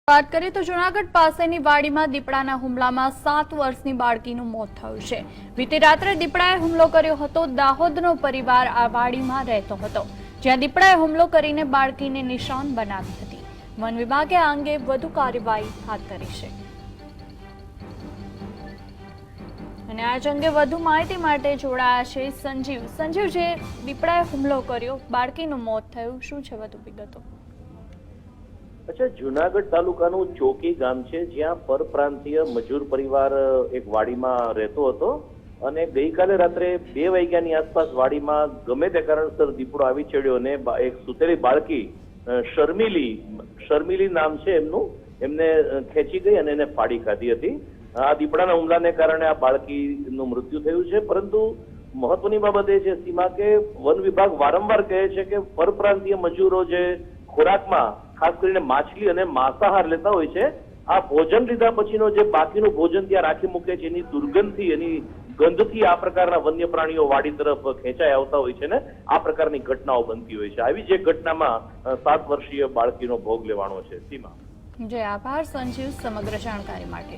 વાત કરીએ તો જૂનાગઢ પાસેની વાડીમાં દીપડાના હુમલામાં 7 વર્ષની બાળકીનું મોત થયું છે। બીતી રાત્રે દીપડાએ હુમલો કર્યો હતો। દાહોદનો પરિવાર આ વાડીમાં રહેતો હતો, જ્યાં દીપડાએ હુમલો કરીને બાળકીને નિશાન બનાવી હતી। વન વિભાગે આ અંગે વધુ કાર્યવાહી હાથ ધરી છે અને આ અંગે વધુ માહિતી માટે જોડાયા છે સંજીવ, જે દીપડાએ હુમલો કર્યો, બાળકીનું મોત થયું, શું છે વધુ વિગતો? अच्छा, जूनागढ़ तालुकाનું ચોકી ગામ છે, જ્યાં પરપ્રાંતીય મજૂર પરિવાર એક વાડીમાં રહેતો હતો અને ગઈકાલે રાત્રે 2 વાગ્યાની આસપાસ વાડીમાં ગમે તે કારણસર દીપડો આવી ચડ્યો અને એક સુતેલી બાળકી શર્મિલી નામ છે એમનું, એમને ખેંચી ગઈ અને એને ફાડી ખાધી હતી। આ દીપડાના હુમલાને કારણે આ બાળકીનું મૃત્યુ થયું છે। પરંતુ મહત્વની બાબત એ છે સીમા કે વન વિભાગ વારંવાર કહે છે કે પરપ્રાંતીય મજૂરો જે ખોરાકમાં ખાસ કરીને માછલી અને માંસાહાર લેતા હોય છે, આ ભોજન લીધા પછીનો જે બાકીનું ભોજન ત્યાં રાખી મૂકે છે, એની દુર્ગંધથી, એની ગંધથી આ પ્રકારના વન્ય પ્રાણીઓ વાડી તરફ ખેંચાઈ આવતા હોય છે ને આ પ્રકારની ઘટનાઓ બનતી હોય છે। આવી જ એક ઘટનામાં 7 વર્ષીય બાળકીનો ભોગ લેવાનો છે। સીમા, જય આભાર સંજીવ સમગ્ર જાણકારી માટે।